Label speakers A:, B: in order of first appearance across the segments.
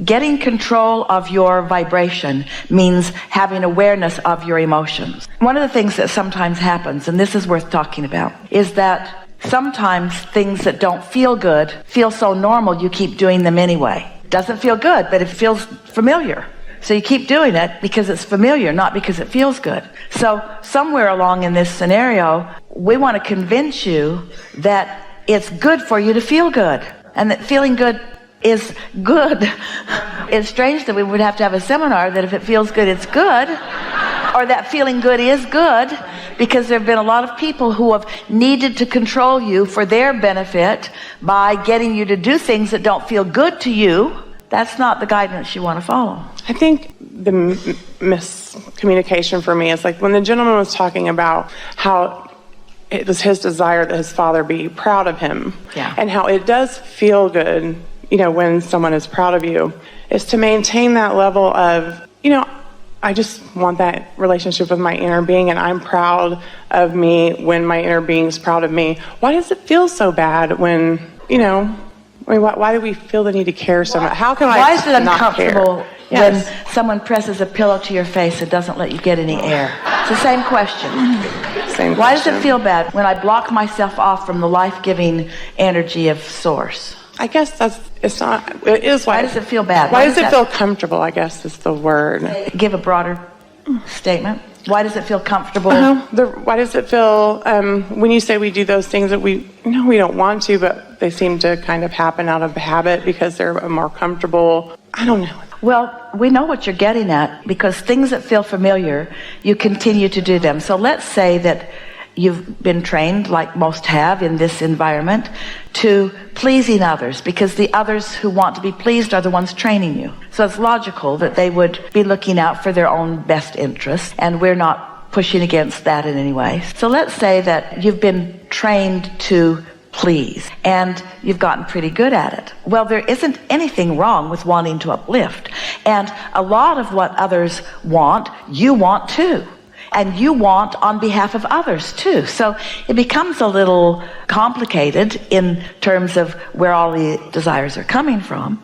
A: Getting control of your vibration means having awareness of your emotions. One of the things that sometimes happens, and this is worth talking about, is that sometimes things that don't feel good feel so normal you keep doing them anyway. Doesn't feel good, but it feels familiar. So you keep doing it because it's familiar, not because it feels good. So somewhere along in this scenario, we want to convince you that it's good for you to feel good, and that feeling good is good. It's strange that we would have to have a seminar that if it feels good, it's good, or that feeling good is good, because there have been a lot of people who have needed to control you for their benefit by getting you to do things that don't feel good to you. That's not the guidance you want to follow.
B: I think the miscommunication for me is like when the gentleman was talking about how it was his desire that his father be proud of him, and how it does feel good, when someone is proud of you, is to maintain that level of, I just want that relationship with my inner being, and I'm proud of me when my inner being's proud of me. Why does it feel so bad when, why do we feel the need to care so much? How can
A: Why is it
B: not
A: uncomfortable
B: care?
A: when someone presses a pillow to your face and doesn't let you get any air? It's the same question. Why does it feel bad when I block myself off from the life-giving energy of Source?
B: I guess it is
A: why does it feel bad?
B: Why does it feel comfortable, I guess is the word.
A: Give a broader statement. Why does it feel comfortable?
B: Why does it feel, when you say we do those things that we don't want to, but they seem to kind of happen out of habit because they're more comfortable? I don't know.
A: Well, we know what you're getting at, because things that feel familiar, you continue to do them. So let's say that you've been trained, like most have in this environment, to pleasing others, because the others who want to be pleased are the ones training you. So it's logical that they would be looking out for their own best interests, and we're not pushing against that in any way. So let's say that you've been trained to please, and you've gotten pretty good at it. Well, there isn't anything wrong with wanting to uplift, and a lot of what others want, you want too. And you want on behalf of others too. So it becomes a little complicated in terms of where all the desires are coming from.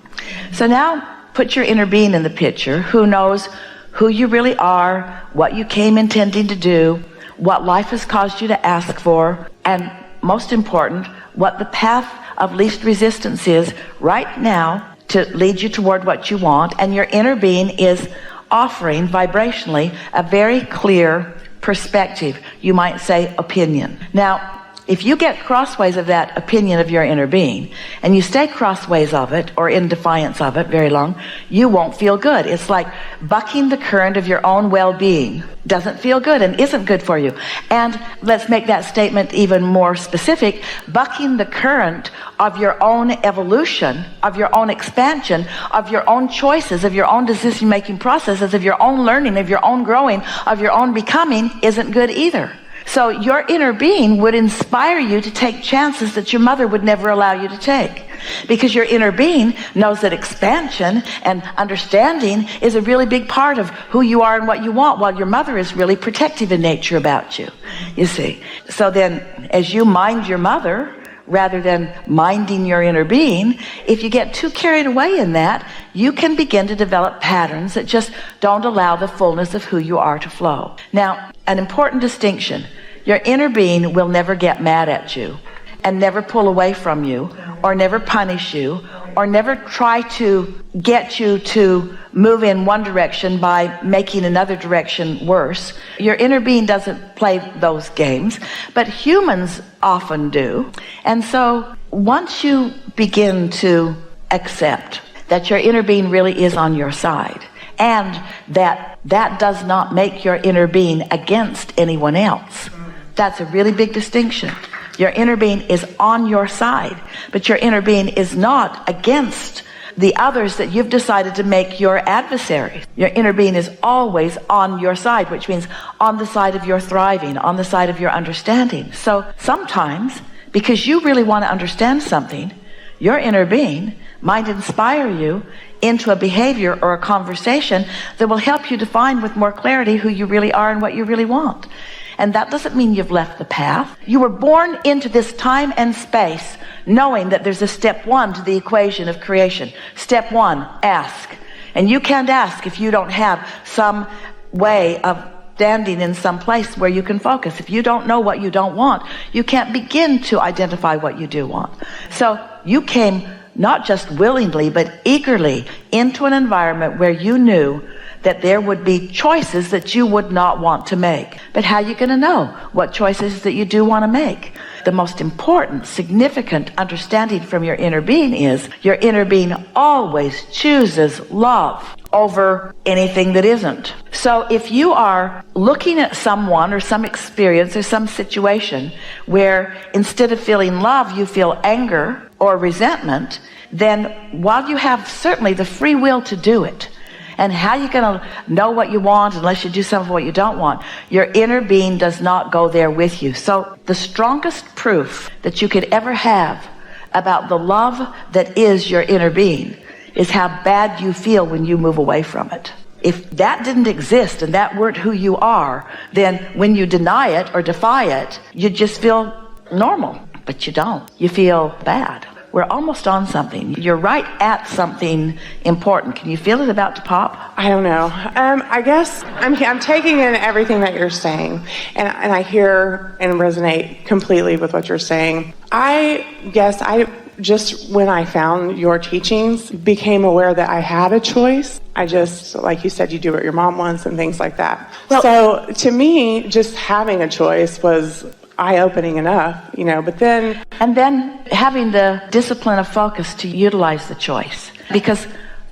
A: So now put your inner being in the picture, who knows who you really are, what you came intending to do, what life has caused you to ask for, and most important, what the path of least resistance is right now to lead you toward what you want. And your inner being is offering vibrationally a very clear perspective, you might say opinion. Now, if you get crossways of that opinion of your inner being, and you stay crossways of it or in defiance of it very long, you won't feel good. It's like bucking the current of your own well-being. Doesn't feel good and isn't good for you. And let's make that statement even more specific. Bucking the current of your own evolution, of your own expansion, of your own choices, of your own decision-making processes, of your own learning, of your own growing, of your own becoming isn't good either. So your inner being would inspire you to take chances that your mother would never allow you to take. Because your inner being knows that expansion and understanding is a really big part of who you are and what you want, while your mother is really protective in nature about you, you see. So then, as you mind your mother, rather than minding your inner being, if you get too carried away in that, you can begin to develop patterns that just don't allow the fullness of who you are to flow. Now, an important distinction: your inner being will never get mad at you, and never pull away from you, or never punish you, or never try to get you to move in one direction by making another direction worse. Your inner being doesn't play those games, but humans often do. And so once you begin to accept that your inner being really is on your side, and that does not make your inner being against anyone else, that's a really big distinction. Your inner being is on your side, but your inner being is not against the others that you've decided to make your adversaries. Your inner being is always on your side, which means on the side of your thriving, on the side of your understanding. So sometimes, because you really want to understand something, your inner being might inspire you into a behavior or a conversation that will help you define with more clarity who you really are and what you really want. And that doesn't mean you've left the path. You were born into this time and space knowing that there's a step one to the equation of creation. Step one, ask. And you can't ask if you don't have some way of standing in some place where you can focus. If you don't know what you don't want, you can't begin to identify what you do want. So you came not just willingly, but eagerly into an environment where you knew that there would be choices that you would not want to make. But how are you going to know what choices that you do want to make? The most important, significant understanding from your inner being is your inner being always chooses love over anything that isn't. So if you are looking at someone or some experience or some situation where instead of feeling love, you feel anger or resentment, then while you have certainly the free will to do it, and how are you going to know what you want unless you do some of what you don't want? Your inner being does not go there with you. So the strongest proof that you could ever have about the love that is your inner being is how bad you feel when you move away from it. If that didn't exist and that weren't who you are, then when you deny it or defy it, you just feel normal. But you don't. You feel bad. We're almost on something. You're right at something important. Can you feel it about to pop?
B: I don't know. I guess I'm taking in everything that you're saying, and I hear and resonate completely with what you're saying. I guess I just, when I found your teachings, became aware that I had a choice. I just, like you said, you do what your mom wants and things like that. Well, so to me, just having a choice was eye-opening enough, but then...
A: And then having the discipline of focus to utilize the choice. Because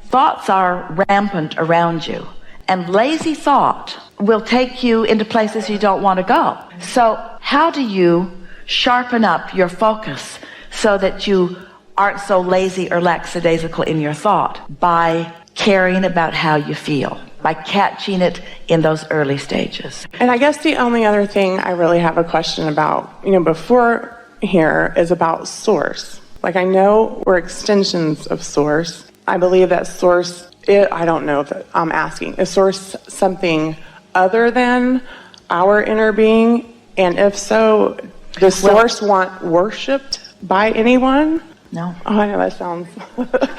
A: thoughts are rampant around you. And lazy thought will take you into places you don't want to go. So how do you sharpen up your focus so that you aren't so lazy or lackadaisical in your thought? By caring about how you feel, by catching it in those early stages.
B: And I guess the only other thing I really have a question about, before here, is about source. Like, I know we're extensions of source. I believe that source, I don't know if I'm asking, is source something other than our inner being? And if so, does source want worshipped by anyone?
A: No.
B: Oh, I know that sounds...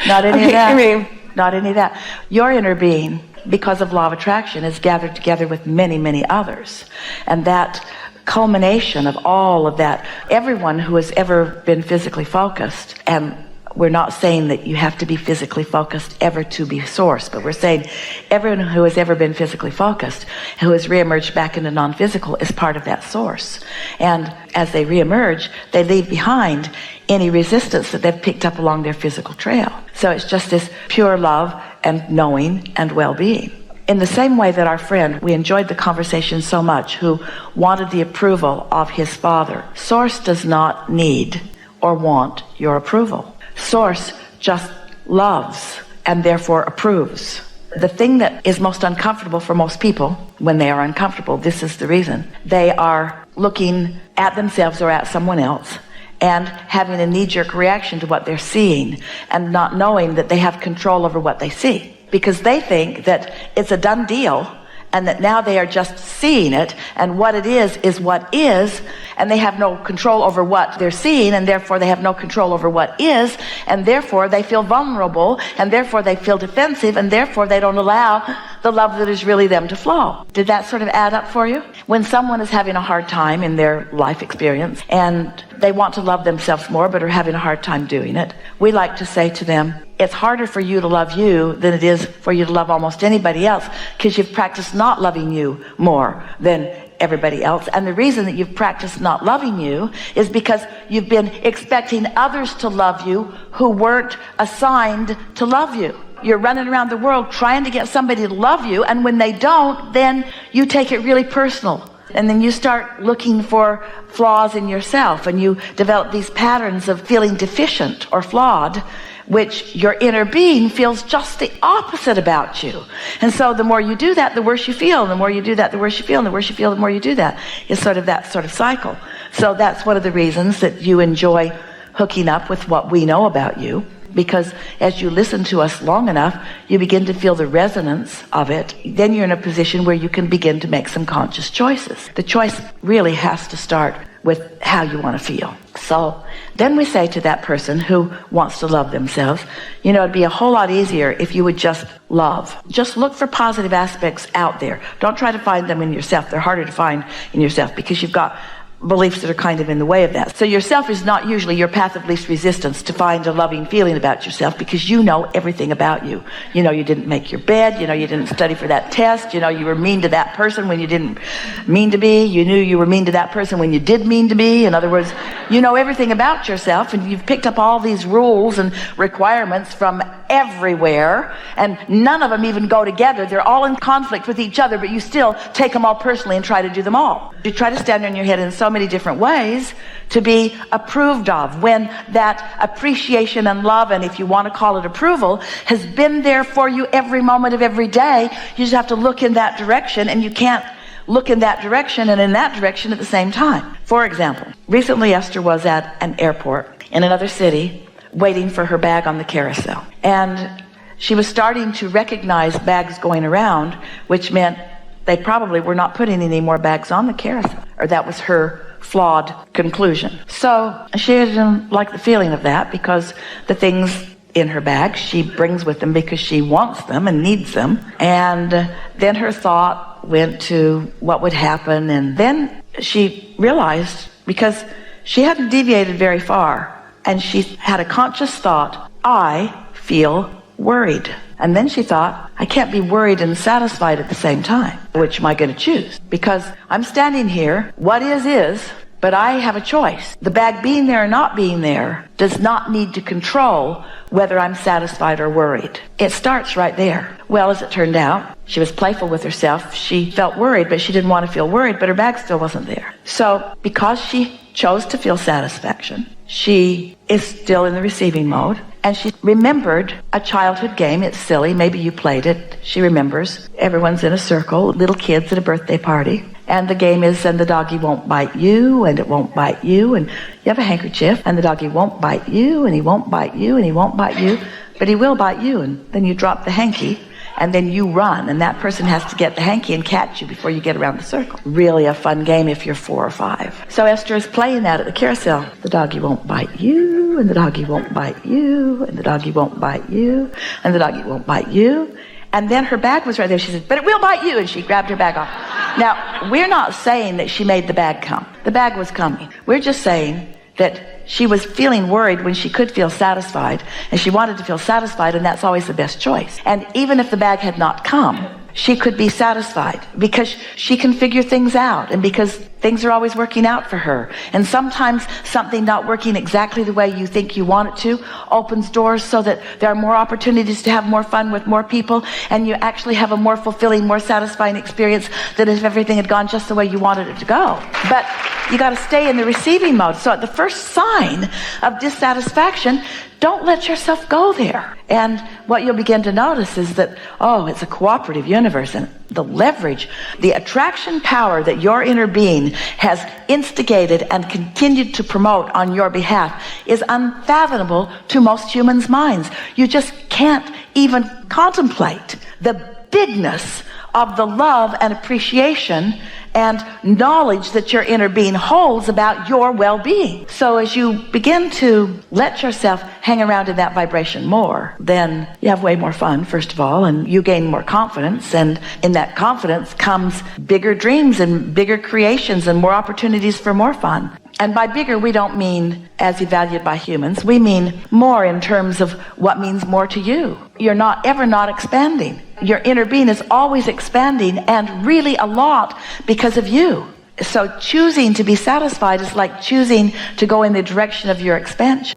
A: Not any of that. Not any of that. Your inner being, because of law of attraction, is gathered together with many, many others. And that culmination of all of that, everyone who has ever been physically focused, and we're not saying that you have to be physically focused ever to be source, but we're saying everyone who has ever been physically focused, who has reemerged back into non-physical, is part of that source. And as they reemerge, they leave behind any resistance that they've picked up along their physical trail. So it's just this pure love and knowing and well-being. In the same way that our friend, we enjoyed the conversation so much, who wanted the approval of his father. Source does not need or want your approval. Source just loves and therefore approves. The thing that is most uncomfortable for most people when they are uncomfortable, this is the reason. They are looking at themselves or at someone else and having a knee-jerk reaction to what they're seeing and not knowing that they have control over what they see, because they think that it's a done deal and that now they are just seeing it, and what it is what is, and they have no control over what they're seeing, and therefore they have no control over what is, and therefore they feel vulnerable, and therefore they feel defensive, and therefore they don't allow the love that is really them to flow. Did that sort of add up for you? When someone is having a hard time in their life experience, and they want to love themselves more but are having a hard time doing it, we like to say to them, it's harder for you to love you than it is for you to love almost anybody else, because you've practiced not loving you more than everybody else. And the reason that you've practiced not loving you is because you've been expecting others to love you who weren't assigned to love you. You're running around the world trying to get somebody to love you, and when they don't, then you take it really personal. And then you start looking for flaws in yourself, and you develop these patterns of feeling deficient or flawed, which your inner being feels just the opposite about you. And so the more you do that, the worse you feel. And the more you do that, the worse you feel. And the worse you feel, the more you do that. It's sort of that sort of cycle. So that's one of the reasons that you enjoy hooking up with what we know about you, because as you listen to us long enough, you begin to feel the resonance of it. Then you're in a position where you can begin to make some conscious choices. The choice really has to start with how you want to feel. So then we say to that person who wants to love themselves, it'd be a whole lot easier if you would just love. Just look for positive aspects out there. Don't try to find them in yourself. They're harder to find in yourself because you've got beliefs that are kind of in the way of that. So yourself is not usually your path of least resistance to find a loving feeling about yourself, because you know everything about you. You didn't make your bed, you didn't study for that test, you were mean to that person when you didn't mean to be, you knew you were mean to that person when you did mean to be. In other words, you know everything about yourself, and you've picked up all these rules and requirements from everywhere, and none of them even go together. They're all in conflict with each other, but you still take them all personally and try to do them all. You try to stand on your head in so many different ways to be approved of, when that appreciation and love, and if you want to call it approval, has been there for you every moment of every day. You just have to look in that direction, and you can't look in that direction and in that direction at the same time. For example, recently Esther was at an airport in another city waiting for her bag on the carousel, and she was starting to recognize bags going around, which meant they probably were not putting any more bags on the carousel, or that was her flawed conclusion. So she didn't like the feeling of that, because the things in her bag she brings with them because she wants them and needs them. And then her thought went to what would happen, and then she realized, because she hadn't deviated very far, and she had a conscious thought, I feel worried. And then she thought, I can't be worried and satisfied at the same time. Which am I going to choose? Because I'm standing here, what is, but I have a choice. The bag being there or not being there does not need to control whether I'm satisfied or worried. It starts right there. Well, as it turned out, she was playful with herself. She felt worried, but she didn't want to feel worried, but her bag still wasn't there. So because she chose to feel satisfaction, she is still in the receiving mode, and she remembered a childhood game. It's silly, maybe you played it. She remembers everyone's in a circle, little kids at a birthday party, and the game is, and the doggy won't bite you, and it won't bite you, and you have a handkerchief, and the doggy won't bite you, and he won't bite you, and he won't bite you, but he will bite you. And then you drop the hanky, and then you run, and that person has to get the hanky and catch you before you get around the circle. Really a fun game if you're 4 or 5. So Esther is playing that at the carousel. The doggy won't bite you, and the doggy won't bite you, and the doggy won't bite you, and the doggy won't bite you. And then her bag was right there. She said, but it will bite you, and she grabbed her bag off. Now, we're not saying that she made the bag come. The bag was coming. We're just saying that she was feeling worried when she could feel satisfied, and she wanted to feel satisfied, and that's always the best choice. And even if the bag had not come, she could be satisfied, because she can figure things out, and because things are always working out for her. And sometimes something not working exactly the way you think you want it to opens doors so that there are more opportunities to have more fun with more people, and you actually have a more fulfilling, more satisfying experience than if everything had gone just the way you wanted it to go. But you got to stay in the receiving mode. So at the first sign of dissatisfaction, don't let yourself go there. And what you'll begin to notice is that, it's a cooperative universe, and the leverage, the attraction power that your inner being has instigated and continued to promote on your behalf is unfathomable to most humans' minds. You just can't even contemplate the bigness of the love and appreciation and knowledge that your inner being holds about your well-being. So as you begin to let yourself hang around in that vibration more, then you have way more fun, first of all, and you gain more confidence, and in that confidence comes bigger dreams and bigger creations and more opportunities for more fun. And by bigger, we don't mean as evaluated by humans. We mean more in terms of what means more to you. You're not ever not expanding. Your inner being is always expanding, and really a lot because of you. So choosing to be satisfied is like choosing to go in the direction of your expansion.